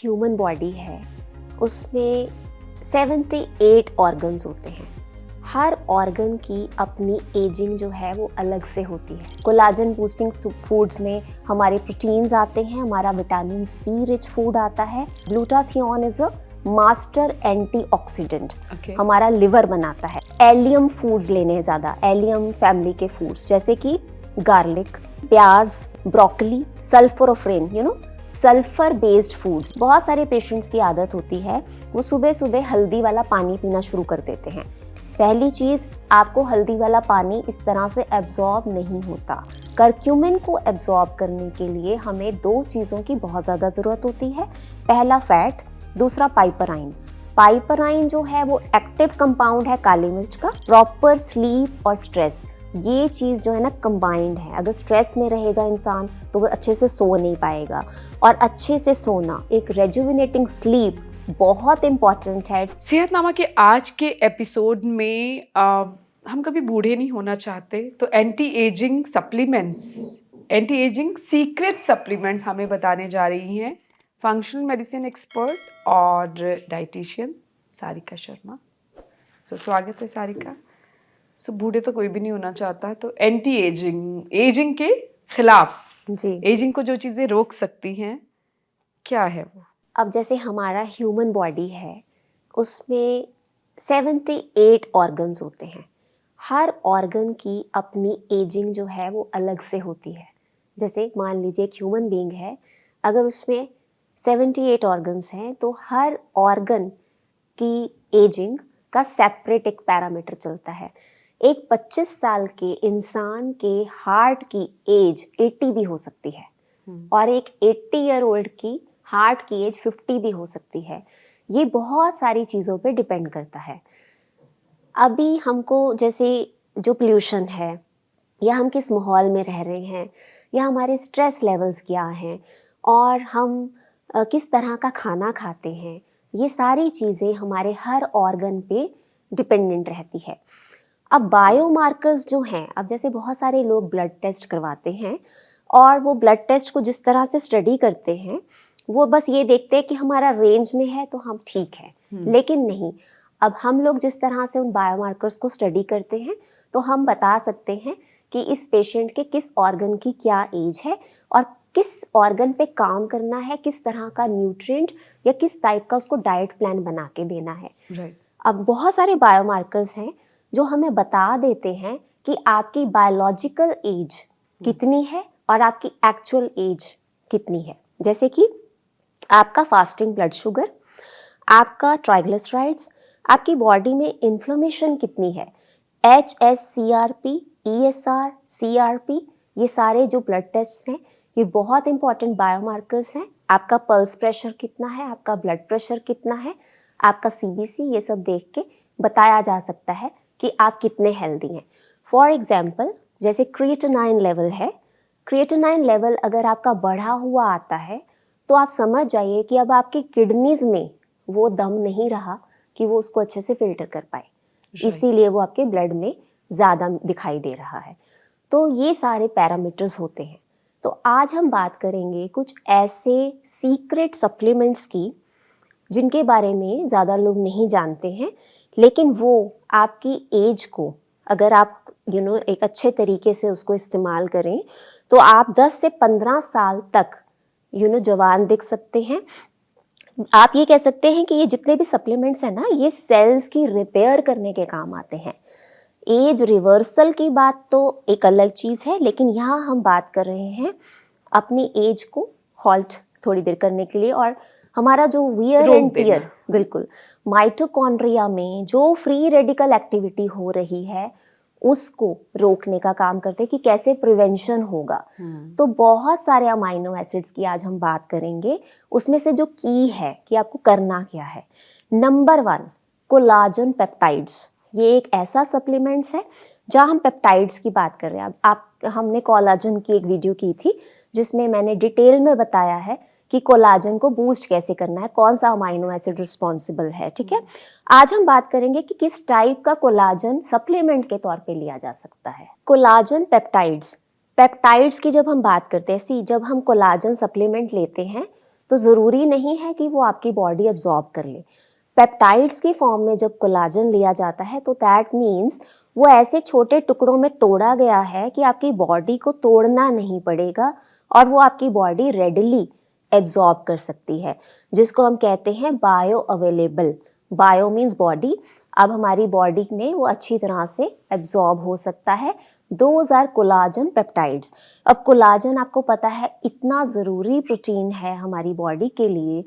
Human body है उसमें 78 organs होते हैं। हर ऑर्गन की अपनी एजिंग जो है वो अलग से होती है। कोलाजन बूस्टिंग फूड्स में हमारे प्रोटीन्स आते हैं, हमारा विटामिन सी रिच फूड आता है। Glutathione is a master antioxidant, हमारा लिवर बनाता है। एलियम फूड्स लेने ज़्यादा, एलियम फैमिली के फूड्स जैसे कि गार्लिक, प्याज, ब्रोकली, सल्फोराफ्रेन सल्फर बेस्ड फूड्स। बहुत सारे पेशेंट्स की आदत होती है वो सुबह सुबह हल्दी वाला पानी पीना शुरू कर देते हैं। पहली चीज़, आपको हल्दी वाला पानी इस तरह से एब्जॉर्ब नहीं होता। करक्यूमिन को एब्जॉर्ब करने के लिए हमें दो चीज़ों की बहुत ज़्यादा ज़रूरत होती है। पहला फैट, दूसरा पाइपराइन। पाइपराइन जो है वो एक्टिव कंपाउंड है काली मिर्च का। प्रॉपर स्लीप और स्ट्रेस, ये चीज़ जो है ना कंबाइंड है। अगर स्ट्रेस में रहेगा इंसान तो वो अच्छे से सो नहीं पाएगा, और अच्छे से सोना, एक रेजुविनेटिंग स्लीप बहुत इम्पॉर्टेंट है। सेहतनामा के आज के एपिसोड में हम कभी बूढ़े नहीं होना चाहते, तो anti ageing supplements, anti ageing secret supplements हमें बताने जा रही हैं फंक्शनल मेडिसिन एक्सपर्ट और डाइटिशियन सारिका शर्मा। स्वागत है सारिका। बूढ़े तो कोई भी नहीं होना चाहता, तो एंटी एजिंग, एजिंग के खिलाफ जी, एजिंग को जो चीज़ें रोक सकती हैं क्या है वो? अब जैसे हमारा ह्यूमन बॉडी है उसमें 78 ऑर्गन्स होते हैं। हर ऑर्गन की अपनी एजिंग जो है वो अलग से होती है। जैसे मान लीजिए एक ह्यूमन बीइंग है, अगर उसमें 78 ऑर्गन्स हैं तो हर ऑर्गन की एजिंग का सेपरेट एक पैरामीटर चलता है। एक 25 साल के इंसान के हार्ट की एज 80 भी हो सकती है, और एक 80 ईयर ओल्ड की हार्ट की एज 50 भी हो सकती है। ये बहुत सारी चीज़ों पे डिपेंड करता है। अभी हमको जैसे जो पोल्यूशन है, या हम किस माहौल में रह रहे हैं, या हमारे स्ट्रेस लेवल्स क्या हैं, और हम किस तरह का खाना खाते हैं, ये सारी चीज़ें हमारे हर ऑर्गन पे डिपेंडेंट रहती है। अब बायोमार्कर्स जो हैं, अब जैसे बहुत सारे लोग ब्लड टेस्ट करवाते हैं, और वो ब्लड टेस्ट को जिस तरह से स्टडी करते हैं वो बस ये देखते हैं कि हमारा रेंज में है तो हम ठीक है, लेकिन नहीं। अब हम लोग जिस तरह से उन बायोमार्कर्स को स्टडी करते हैं तो हम बता सकते हैं कि इस पेशेंट के किस ऑर्गन की क्या एज है, और किस ऑर्गन पे काम करना है, किस तरह का न्यूट्रिएंट या किस टाइप का उसको डाइट प्लान बना के देना है। अब बहुत सारे बायोमार्कर्स हैं जो हमें बता देते हैं कि आपकी बायोलॉजिकल एज कितनी है और आपकी एक्चुअल एज कितनी है। जैसे कि आपका फास्टिंग ब्लड शुगर, आपका ट्राइग्लिसराइड्स, आपकी बॉडी में इन्फ्लेमेशन कितनी है, HSCRP, ESR, CRP, ये सारे जो ब्लड टेस्ट हैं ये बहुत इंपॉर्टेंट बायोमार्कर्स हैं। आपका पल्स प्रेशर कितना है, आपका ब्लड प्रेशर कितना है, आपका CBC, ये सब देख के बताया जा सकता है कि आप कितने हेल्दी हैं। फॉर एग्जाम्पल, जैसे क्रिएटिनाइन लेवल है, क्रिएटिनाइन लेवल अगर आपका बढ़ा हुआ आता है तो आप समझ जाइए कि अब आपकी किडनीज में वो दम नहीं रहा कि वो उसको अच्छे से फिल्टर कर पाए, इसीलिए वो आपके ब्लड में ज़्यादा दिखाई दे रहा है। तो ये सारे पैरामीटर्स होते हैं। तो आज हम बात करेंगे कुछ ऐसे सीक्रेट सप्लीमेंट्स की जिनके बारे में ज़्यादा लोग नहीं जानते हैं, लेकिन वो आपकी एज को, अगर आप एक अच्छे तरीके से उसको इस्तेमाल करें तो आप 10 से 15 साल तक जवान दिख सकते हैं। आप ये कह सकते हैं कि ये जितने भी सप्लीमेंट्स हैं ना, ये सेल्स की रिपेयर करने के काम आते हैं। एज रिवर्सल की बात तो एक अलग चीज़ है, लेकिन यहाँ हम बात कर रहे हैं अपनी एज को हॉल्ट थोड़ी देर करने के लिए, और हमारा जो वियर एंड टियर, बिल्कुल, माइटोकॉन्ड्रिया में जो फ्री रेडिकल एक्टिविटी हो रही है उसको रोकने का काम करते हैं कि कैसे प्रिवेंशन होगा। तो बहुत सारे अमाइनो एसिड्स की आज हम बात करेंगे। उसमें से जो की है कि आपको करना क्या है, नंबर 1 कोलाजन पेप्टाइड्स। ये एक ऐसा सप्लीमेंट्स है जहाँ हम पेप्टाइड्स की बात कर रहे हैं। हमने कोलाजन की एक वीडियो की थी जिसमें मैंने डिटेल में बताया है कि कोलाजन को बूस्ट कैसे करना है, कौन सा अमाइनो एसिड रिस्पॉन्सिबल है, ठीक है। आज हम बात करेंगे कि किस टाइप का कोलाजन सप्लीमेंट के तौर पे लिया जा सकता है। कोलाजन पेप्टाइड्स, पेप्टाइड्स की जब हम बात करते हैं, जब हम कोलाजन सप्लीमेंट लेते हैं तो ज़रूरी नहीं है कि वो आपकी बॉडी एब्जॉर्ब कर ले। पेप्टाइड्स की फॉर्म में जब कोलाजन लिया जाता है तो दैट मीन्स वो ऐसे छोटे टुकड़ों में तोड़ा गया है कि आपकी बॉडी को तोड़ना नहीं पड़ेगा और वो आपकी बॉडी रेडिली एब्जॉर्ब कर सकती है, जिसको हम कहते हैं bio available. Bio means body. अब हमारी बॉडी में वो अच्छी तरह से एब्जॉर्ब हो सकता है। Those are collagen peptides. अब कोलाजन आपको पता है इतना ज़रूरी प्रोटीन है हमारी बॉडी के लिए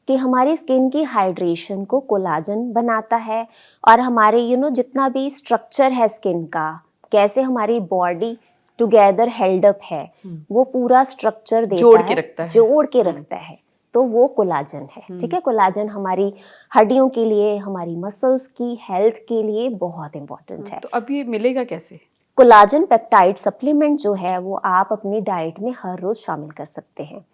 कि हमारी स्किन की हाइड्रेशन को कोलाजन बनाता है और हमारे जितना भी स्ट्रक्चर है स्किन का, कैसे हमारी बॉडी टुगेदर हेल्ड अप है, वो पूरा स्ट्रक्चर देता जोड़ के है, रखता है। जोड़ के रखता है। तो वो कोलाजन है। ठीक है, कोलाजन हमारी हड्डियों के लिए, हमारी मसल्स की हेल्थ के लिए बहुत इंपॉर्टेंट है। तो अब ये मिलेगा कैसे? कोलाजन पेप्टाइड सप्लीमेंट जो है वो आप अपनी डाइट में हर रोज शामिल कर सकते हैं।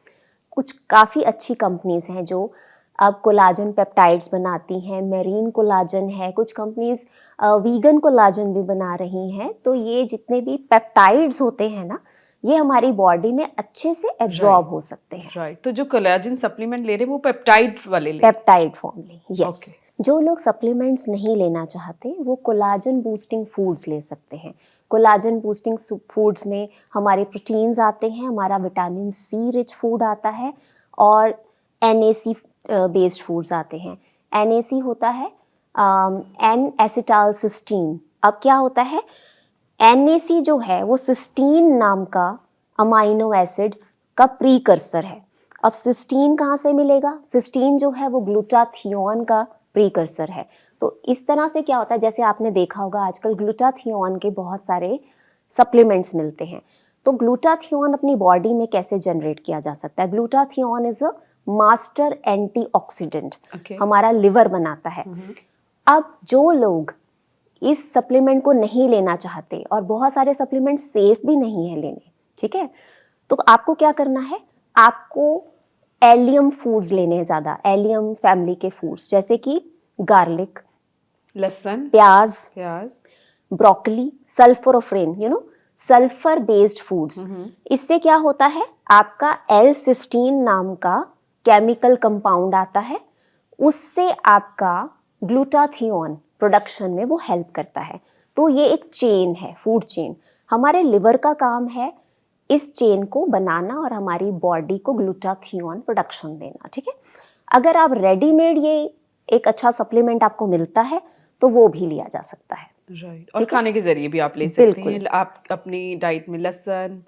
कुछ काफ़ी अच्छी कंपनीज हैं जो अब कोलाजन पेप्टाइड्स बनाती हैं। मेरीन कोलाजन है, कुछ कंपनीज वीगन कोलाजन भी बना रही हैं। तो ये जितने भी पेप्टाइड्स होते हैं ना, ये हमारी बॉडी में अच्छे से एब्जॉर्ब हो सकते हैं। राइट। तो जो कोलाजन सप्लीमेंट ले रहे हैं वो पेप्टाइड वाले ले। पेप्टाइड फॉर्म में, यस। Okay. जो लोग सप्लीमेंट्स नहीं लेना चाहते वो कोलाजन बूस्टिंग फूड्स ले सकते हैं। कोलाजन बूस्टिंग फूड्स में हमारे प्रोटीन्स आते हैं, हमारा विटामिन सी रिच फूड आता है और NAC बेस्ड फूड्स आते हैं। NAC होता है एन एसिटाइल सिस्टीन। अब क्या होता है, NAC जो है वो सिस्टीन नाम का अमाइनो एसिड का प्रीकर्सर है। अब सिस्टीन कहाँ से मिलेगा? सिस्टीन जो है वो ग्लूटाथियोन का प्रीकर्सर है। तो इस तरह से क्या होता है, जैसे आपने देखा होगा आजकल ग्लूटाथियोन के बहुत सारे सप्लीमेंट्स मिलते हैं। तो ग्लूटाथियोन अपनी बॉडी में कैसे जनरेट किया जा सकता है? Glutathione is a master antioxidant. हमारा लिवर बनाता है। अब जो लोग इस सप्लीमेंट को नहीं लेना चाहते, और बहुत सारे सप्लीमेंट सेफ भी नहीं है लेने, ठीक है, तो आपको क्या करना है, आपको एलियम फूड्स लेने हैं ज़्यादा, एलियम फैमिली के फूड्स, जैसे कि गार्लिक, लहसुन, प्याज, ब्रोकली, सल्फोराफ्रेन, सल्फर बेस्ड फूड्स। इससे क्या होता है, आपका L-सिस्टीन नाम का केमिकल कंपाउंड आता है, उससे आपका ग्लूटाथियोन प्रोडक्शन में वो हेल्प करता है। तो ये एक चेन है, फूड चेन। हमारे लिवर का काम है इस चेन को बनाना और हमारी बॉडी को ग्लूटाथियोन प्रोडक्शन देना। ठीक है, अगर आप रेडीमेड ये एक अच्छा सप्लीमेंट आपको मिलता है तो वो भी लिया जा सकता है। राइट। और खाने के जरिए भी आप ले सकते हैं। आप अपनी डाइट में लहसुन,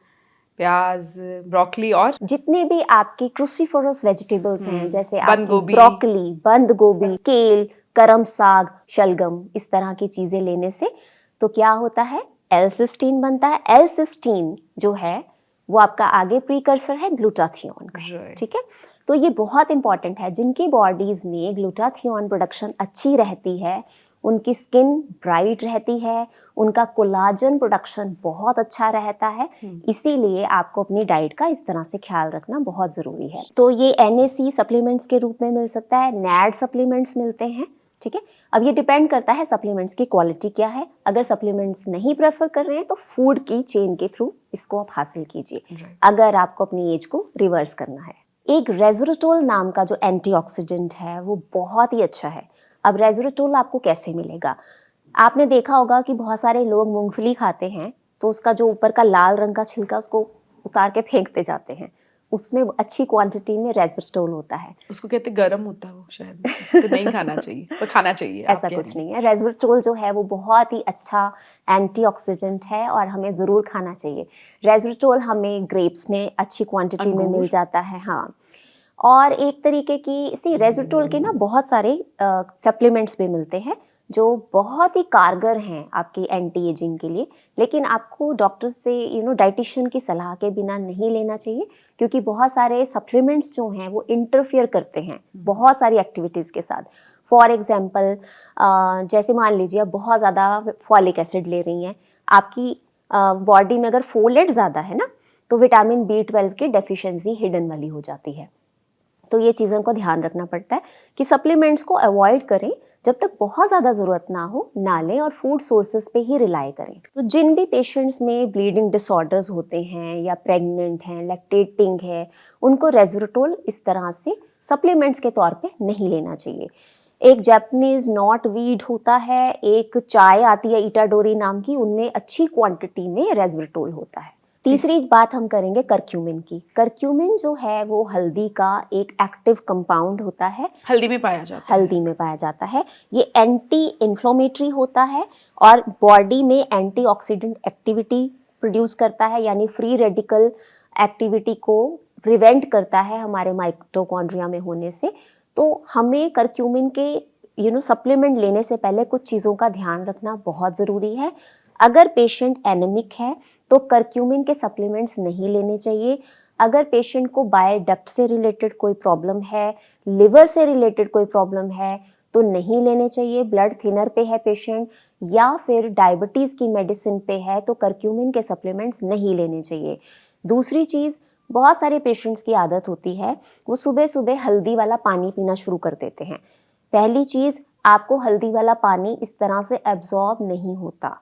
प्याज, ब्रोकली और जितने भी आपके क्रूसीफोरस वेजिटेबल्स हैं, जैसे बंद गोभी, ब्रोकली, बंद गोभी, केल, करम साग, शलगम, इस तरह की चीजें लेने से तो क्या होता है, L-सिस्टीन बनता है। L-सिस्टीन जो है वो आपका आगे प्रीकर्सर है ग्लूटाथियोन का। ठीक है, तो ये बहुत इंपॉर्टेंट है। जिनकी बॉडीज में ग्लूटाथियोन प्रोडक्शन अच्छी रहती है, उनकी स्किन ब्राइट रहती है, उनका कोलाजन प्रोडक्शन बहुत अच्छा रहता है। इसीलिए आपको अपनी डाइट का इस तरह से ख्याल रखना बहुत ज़रूरी है। तो ये NAC सप्लीमेंट्स के रूप में मिल सकता है, NAD सप्लीमेंट्स मिलते हैं। ठीक है, अब ये डिपेंड करता है सप्लीमेंट्स की क्वालिटी क्या है। अगर सप्लीमेंट्स नहीं प्रेफर कर रहे हैं तो फूड की चेन के थ्रू इसको आप हासिल कीजिए, अगर आपको अपनी एज को रिवर्स करना है। एक रेज़वेरेट्रोल नाम का जो एंटीऑक्सीडेंट है वो बहुत ही अच्छा है। अब रेज़वेरेट्रोल आपको कैसे मिलेगा? आपने देखा होगा कि बहुत सारे लोग मूंगफली खाते हैं तो उसका जो ऊपर का लाल रंग का छिलका उसको उतार के फेंकते जाते हैं, उसमें अच्छी क्वांटिटी में रेज़वेरेट्रोल होता है। उसको कहते गरम होता है वो शायद, तो नहीं खाना चाहिए, पर खाना चाहिए। ऐसा कुछ नहीं है, रेज़वेरेट्रोल जो है वो बहुत ही अच्छा एंटीऑक्सीडेंट है और हमें ज़रूर खाना चाहिए। रेज़वेरेट्रोल हमें ग्रेप्स में अच्छी क्वांटिटी में मिल जाता है। हाँ, और एक तरीके की रेज़वेरेट्रोल के ना बहुत सारे सप्लीमेंट्स भी मिलते हैं जो बहुत ही कारगर हैं आपकी एंटी एजिंग के लिए, लेकिन आपको डॉक्टर से डाइटिशियन की सलाह के बिना नहीं लेना चाहिए, क्योंकि बहुत सारे सप्लीमेंट्स जो हैं वो इंटरफियर करते हैं बहुत सारी एक्टिविटीज़ के साथ। फॉर एग्जांपल जैसे मान लीजिए आप बहुत ज़्यादा फॉलिक एसिड ले रही हैं, आपकी बॉडी में अगर फोलेट ज़्यादा है ना तो विटामिन B12 की डेफिशिएंसी हिडन वाली हो जाती है। तो ये चीज़ों को ध्यान रखना पड़ता है कि सप्लीमेंट्स को अवॉइड करें जब तक बहुत ज़्यादा ज़रूरत ना हो ना लें और फूड सोर्सेज पे ही रिलाई करें। तो जिन भी पेशेंट्स में ब्लीडिंग डिसऑर्डर्स होते हैं या प्रेग्नेंट हैं, लैक्टेटिंग है, उनको रेज़वेरेट्रोल इस तरह से सप्लीमेंट्स के तौर पे नहीं लेना चाहिए। एक जापानीज नॉट वीड होता है, एक चाय आती है इटाडोरी नाम की, उनमें अच्छी क्वांटिटी में रेज़वेरेट्रोल होता है। तीसरी बात हम करेंगे करक्यूमिन की। करक्यूमिन जो है वो हल्दी का एक एक्टिव कंपाउंड होता है, हल्दी में पाया जाता है। हल्दी में पाया जाता है। ये एंटी इन्फ्लोमेटरी होता है और बॉडी में एंटीऑक्सीडेंट एक्टिविटी प्रोड्यूस करता है, यानी फ्री रेडिकल एक्टिविटी को प्रिवेंट करता है हमारे माइटोकॉन्ड्रिया में होने से। तो हमें करक्यूमिन के सप्लीमेंट लेने से पहले कुछ चीज़ों का ध्यान रखना बहुत ज़रूरी है। अगर पेशेंट एनेमिक है तो करक्यूमिन के सप्लीमेंट्स नहीं लेने चाहिए। अगर पेशेंट को बाय डक्ट से रिलेटेड कोई प्रॉब्लम है, लिवर से रिलेटेड कोई प्रॉब्लम है तो नहीं लेने चाहिए। ब्लड थिनर पे है पेशेंट या फिर डायबिटीज़ की मेडिसिन पे है तो करक्यूमिन के सप्लीमेंट्स नहीं लेने चाहिए। दूसरी चीज़, बहुत सारे पेशेंट्स की आदत होती है वो सुबह सुबह हल्दी वाला पानी पीना शुरू कर देते हैं। पहली चीज़, आपको हल्दी वाला पानी इस तरह से एब्जॉर्ब नहीं होता।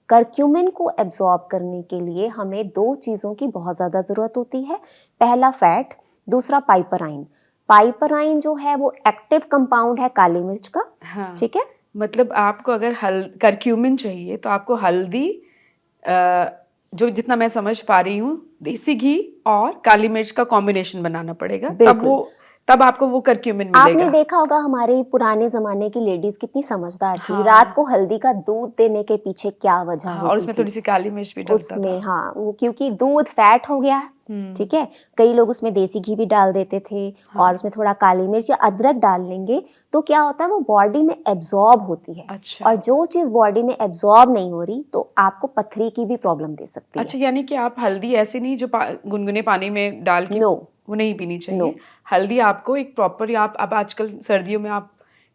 करक्यूमिन को एब्जॉर्ब करने के लिए हमें दो चीज़ों की बहुत ज़्यादा ज़रूरत होती है। पहला फैट, दूसरा पाइपराइन। पाइपराइन जो है वो एक्टिव कंपाउंड है काली मिर्च का। हाँ, ठीक है, मतलब आपको अगर करक्यूमिन चाहिए तो आपको हल्दी, जो जितना मैं समझ पा रही हूँ, देसी घी और काली मिर्च का कॉम्बिनेशन बनाना पड़ेगा, तब आपको वो करक्यूमिन आपने मिलेगा। देखा होगा हमारे पुराने जमाने की लेडीज कितनी समझदार थी। हाँ। रात को हल्दी का दूध देने के पीछे क्या वजह हाँ, और होती उसमें थी? थोड़ी सी काली मिर्च भी डलता उसमें था। हाँ, वो क्योंकि दूध फैट हो गया है, ठीक है। कई लोग उसमें देसी घी भी डाल देते थे और उसमें थोड़ा काली मिर्च या अदरक डाल लेंगे तो क्या होता है वो बॉडी में एब्जॉर्ब होती है। अच्छा। और जो चीज़ बॉडी में एब्जॉर्ब नहीं हो रही तो आपको पथरी की भी प्रॉब्लम दे सकती अच्छा, यानी कि आप हल्दी ऐसे नहीं जो गुनगुने पानी में डाल के है। नो, वो नहीं पीनी चाहिए। नो। हल्दी आपको एक प्रॉपर, आप अब आजकल सर्दियों में आप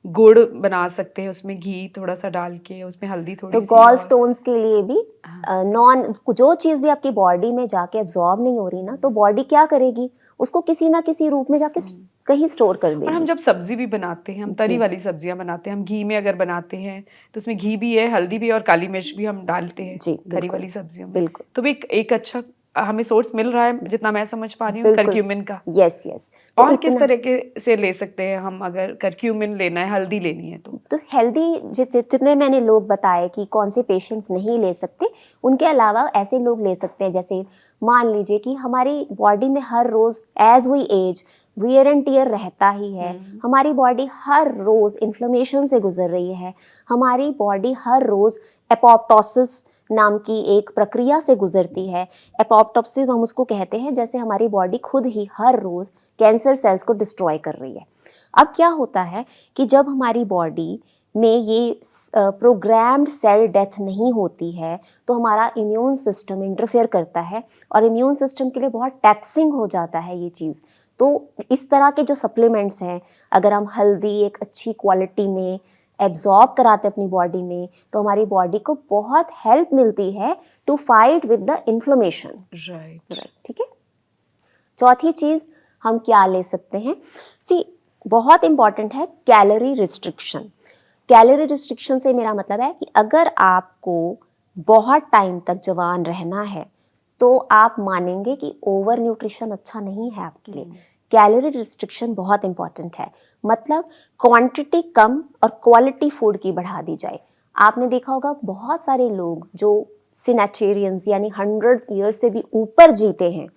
गुड़ बना सकते हैं, उसमें घी थोड़ा सा डाल के उसमें हल्दी तो थोड़ी सी गॉल और स्टोन्स के लिए भी जो चीज़ भी आपकी बॉडी में जाके एब्जॉर्ब नहीं हो रही ना तो बॉडी क्या करेगी, उसको किसी ना किसी रूप में जाके कहीं स्टोर कर और हम देगी। जब सब्जी भी बनाते हैं, हम तरी जी, वाली सब्जियां बनाते हैं, हम घी में अगर बनाते हैं तो उसमें घी भी है, हल्दी भी है और काली मिर्च भी हम डालते हैं जी, तरी बिल्कुल, वाली सब्जियों में। बिल्कुल, तो भी एक अच्छा हमें सोर्स मिल रहा है, जितना मैं समझ पा रही हूँ, बिल्कुल। करक्यूमिन का। Yes, yes. तो और किस इतना तरह से ले सकते हैं हम, अगर करक्यूमिन लेना है, हल्दी लेनी है तो हेल्दी जितने मैंने लोग बताए कि कौन से पेशेंट्स नहीं ले सकते, उनके अलावा ऐसे लोग ले सकते हैं जैसे मान लीजिए कि हमारी बॉडी में हर रोज़ as we age wear and tear रहता ही है। हमारी बॉडी हर रोज़ इन्फ्लेमेशन से गुजर रही है। हमारी बॉडी हर रोज़ एपोप्टोसिस नाम की एक प्रक्रिया से गुजरती है। एपोप्टोसिस हम उसको कहते हैं जैसे हमारी बॉडी खुद ही हर रोज़ कैंसर सेल्स को डिस्ट्रॉय कर रही है। अब क्या होता है कि जब हमारी बॉडी में ये प्रोग्राम्ड सेल डेथ नहीं होती है तो हमारा इम्यून सिस्टम इंटरफेयर करता है और इम्यून सिस्टम के लिए बहुत टैक्सिंग हो जाता है ये चीज़। तो इस तरह के जो सप्लीमेंट्स हैं, अगर हम हल्दी एक अच्छी क्वालिटी में एब्जॉर्ब कराते अपनी बॉडी में तो हमारी बॉडी को बहुत हेल्प मिलती है to fight with the inflammation. Right. ठीक है। चौथी चीज़ हम क्या ले सकते हैं, बहुत इंपॉर्टेंट है कैलोरी रिस्ट्रिक्शन। कैलोरी रिस्ट्रिक्शन से मेरा मतलब है कि अगर आपको बहुत टाइम तक जवान रहना है तो आप मानेंगे कि ओवर न्यूट्रिशन अच्छा नहीं है आपके लिए। कैलोरी रिस्ट्रिक्शन बहुत इंपॉर्टेंट है, मतलब क्वांटिटी कम और क्वालिटी फूड की बढ़ा दी जाए। आपने देखा होगा बहुत सारे लोग जो सिनेटेरियंस यानी 100 ईयर्स से भी ऊपर जीते हैं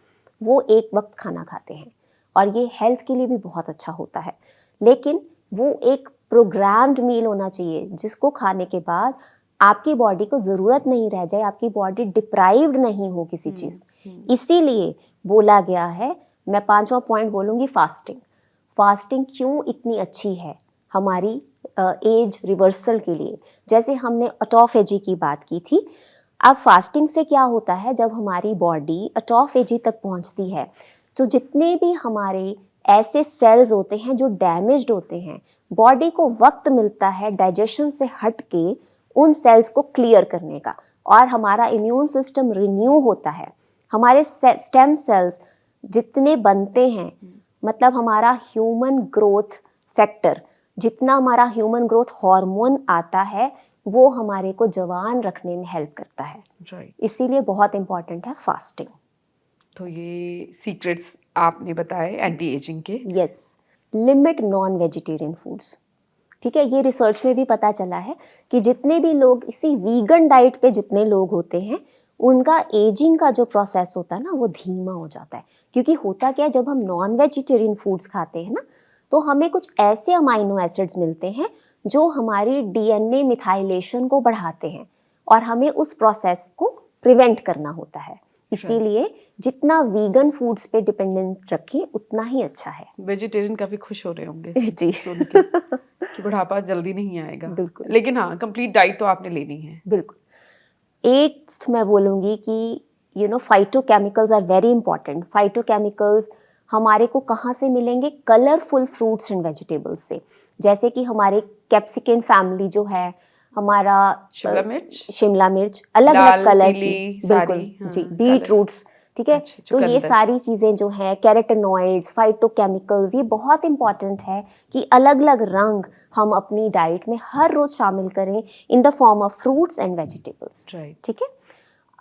वो एक वक्त खाना खाते हैं और ये हेल्थ के लिए भी बहुत अच्छा होता है। लेकिन वो एक प्रोग्राम्ड मील होना चाहिए जिसको खाने के बाद आपकी बॉडी को ज़रूरत नहीं रह जाए, आपकी बॉडी डिप्राइव्ड नहीं हो किसी चीज़। इसीलिए बोला गया है, मैं 5वां पॉइंट बोलूँगी फास्टिंग। फास्टिंग क्यों इतनी अच्छी है हमारी एज रिवर्सल के लिए। जैसे हमने ऑटोफेजी की बात की थी, अब फास्टिंग से क्या होता है, जब हमारी बॉडी ऑटोफेजी तक पहुंचती है तो जितने भी हमारे ऐसे सेल्स होते हैं जो डैमेज्ड होते हैं, बॉडी को वक्त मिलता है डाइजेशन से हट के उन सेल्स को क्लियर करने का और हमारा इम्यून सिस्टम रिन्यू होता है। हमारे स्टेम सेल्स जितने बनते हैं, मतलब हमारा ह्यूमन ग्रोथ फैक्टर जितना हमारा ह्यूमन ग्रोथ हार्मोन आता है वो हमारे को जवान रखने में हेल्प करता है, राइट। इसीलिए बहुत इंपॉर्टेंट है फास्टिंग। तो ये सीक्रेट्स आपने बताए एंटी एजिंग के। Yes, limit non vegetarian foods. ठीक है, ये रिसर्च में भी पता चला है कि जितने भी लोग इसी वीगन डाइट पे जितने लोग होते हैं उनका एजिंग का जो प्रोसेस होता है ना वो धीमा हो जाता है। क्योंकि होता क्या है, जब हम नॉन वेजिटेरियन फूड्स खाते हैं ना तो हमें कुछ ऐसे अमाइनो एसिड्स मिलते हैं जो हमारी डीएनए मिथाइलेशन को बढ़ाते हैं और हमें उस प्रोसेस को प्रिवेंट करना होता है। इसीलिए जितना वीगन फूड्स पे डिपेंडेंट रखें उतना ही अच्छा है। वेजिटेरियन काफी खुश हो रहे होंगे जी सुन के कि बुढ़ापा जल्दी नहीं आएगा। बिल्कुल। लेकिन हाँ, कंप्लीट डाइट तो आपने लेनी है। बिल्कुल। एट्थ मैं बोलूँगी कि phytochemicals are very important. Phytochemicals हमारे को कहाँ से मिलेंगे? कलरफुल फ्रूट्स एंड वेजिटेबल्स से। जैसे कि हमारे कैप्सिकन फैमिली जो है, हमारा शिमला मिर्च अलग अलग कलर की, बिल्कुल जी, बीट रूट्स, ठीक है। तो ये सारी चीज़ें जो है, कैरोटेनॉइड्स, फाइटोकेमिकल्स, ये बहुत इंपॉर्टेंट है कि अलग अलग रंग हम अपनी डाइट में हर रोज शामिल करें in the form of fruits and vegetables. ठीक है।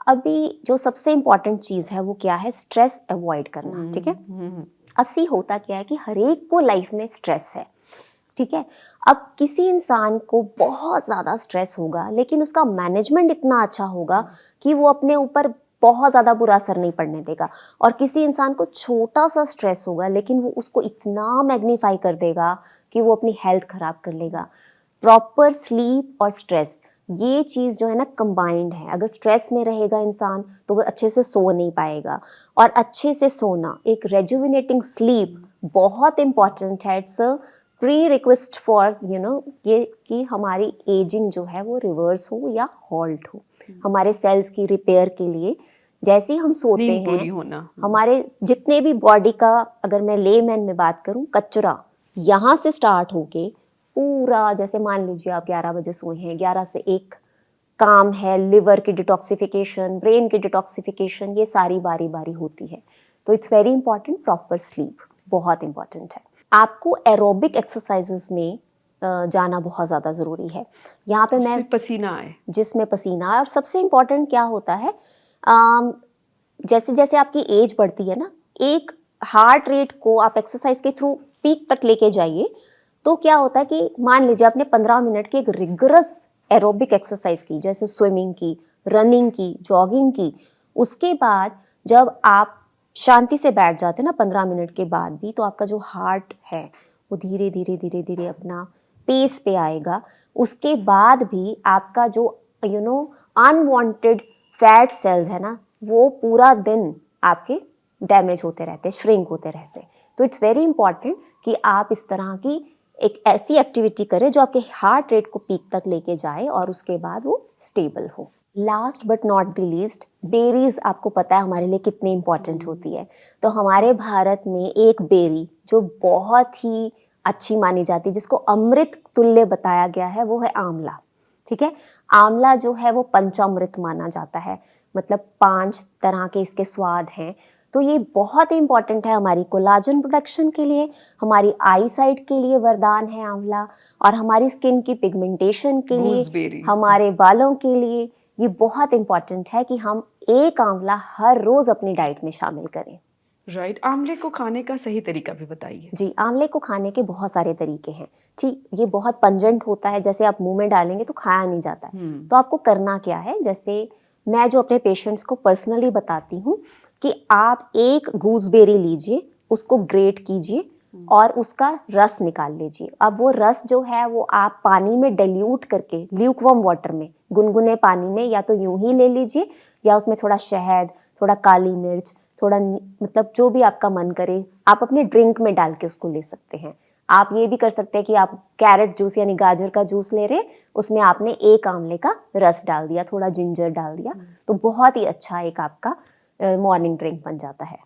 अभी जो सबसे इंपॉर्टेंट चीज़ है वो क्या है? स्ट्रेस अवॉइड करना। ठीक है। अब सी होता क्या है कि हर एक को लाइफ में स्ट्रेस है, ठीक है। अब किसी इंसान को बहुत ज़्यादा स्ट्रेस होगा लेकिन उसका मैनेजमेंट इतना अच्छा होगा कि वो अपने ऊपर बहुत ज़्यादा बुरा असर नहीं पड़ने देगा। और किसी इंसान को छोटा सा स्ट्रेस होगा लेकिन वो उसको इतना मैग्नीफाई कर देगा कि वो अपनी हेल्थ खराब कर लेगा। प्रॉपर स्लीप और स्ट्रेस, ये चीज़ जो है ना कंबाइंड है। अगर स्ट्रेस में रहेगा इंसान तो वो अच्छे से सो नहीं पाएगा, और अच्छे से सोना, एक रेजुविनेटिंग स्लीप बहुत इंपॉर्टेंट है। It's a pre request for ये कि हमारी एजिंग जो है वो रिवर्स हो या हॉल्ट हो, हमारे सेल्स की रिपेयर के लिए। जैसे ही हम सोते हैं पूरी होना, हमारे जितने भी बॉडी का, अगर मैं लेमैन में बात करूं, कचरा यहाँ से स्टार्ट होके पूरा, जैसे मान लीजिए आप 11 बजे सोए हैं, 11 से 1 काम है लिवर की डिटॉक्सिफिकेशन, ब्रेन की डिटॉक्सिफिकेशन, ये सारी बारी बारी होती है। तो it's very important, proper sleep बहुत इंपॉर्टेंट है। आपको एरोबिक एक्सरसाइजेस में जाना बहुत ज़्यादा ज़रूरी है। यहाँ पे मैं पसीना आए, जिसमें पसीना आए। और सबसे इम्पॉर्टेंट क्या होता है, जैसे जैसे आपकी एज बढ़ती है ना, एक हार्ट रेट को आप एक्सरसाइज के थ्रू पीक तक लेके जाइए। तो क्या होता है कि मान लीजिए आपने 15 मिनट की एक रिगरस एरोबिक एक्सरसाइज की, जैसे स्विमिंग की, रनिंग की, जॉगिंग की, उसके बाद जब आप शांति से बैठ जाते हैं ना 15 मिनट के बाद भी, तो आपका जो हार्ट है वो धीरे धीरे धीरे धीरे अपना पेस पे आएगा। उसके बाद भी आपका जो अनवांटेड फैट सेल्स है ना, वो पूरा दिन आपके डैमेज होते रहते, श्रिंक होते रहते। तो इट्स वेरी इंपॉर्टेंट कि आप इस तरह की एक ऐसी एक्टिविटी करें जो आपके हार्ट रेट को पीक तक लेके जाए और उसके बाद वो स्टेबल हो। Last but not the least, berries आपको पता है हमारे लिए कितनी इंपॉर्टेंट होती है। तो हमारे भारत में एक बेरी जो बहुत ही अच्छी मानी जाती है, जिसको अमृत तुल्य बताया गया है, वो है आंवला। ठीक है। आंवला जो है वो पंचामृत माना जाता है, मतलब 5 तरह के इसके स्वाद हैं। तो ये बहुत ही इंपॉर्टेंट है हमारी कोलाजन प्रोडक्शन के लिए, हमारी आई साइट के लिए वरदान है आंवला, और हमारी स्किन की पिगमेंटेशन के लिए, हमारे बालों के लिए ये बहुत इंपॉर्टेंट है कि हम एक आंवला हर रोज अपनी डाइट में शामिल करें। राइट। आंवले को खाने का सही तरीका भी बताइए। जी, आंवले को खाने के बहुत सारे तरीके हैं। ठीक, ये बहुत पंजेंट होता है, जैसे आप मुंह में डालेंगे तो खाया नहीं जाता है। तो आपको करना क्या है, जैसे मैं जो अपने पेशेंट्स को पर्सनली बताती हूँ कि आप एक गूसबेरी लीजिए, उसको ग्रेट कीजिए और उसका रस निकाल लीजिए। अब वो रस जो है वो आप पानी में डाइल्यूट करके, ल्यूकवार्म वाटर में, गुनगुने पानी में, या तो यूं ही ले लीजिए या उसमें थोड़ा शहद, थोड़ा काली मिर्च, थोड़ा मतलब जो भी आपका मन करे, आप अपने ड्रिंक में डाल के उसको ले सकते हैं। आप ये भी कर सकते हैं कि आप कैरेट जूस यानी गाजर का जूस ले रहे हैं, उसमें आपने एक आंवले का रस डाल दिया, थोड़ा जिंजर डाल दिया, तो बहुत ही अच्छा एक आपका मॉर्निंग ड्रिंक बन जाता है।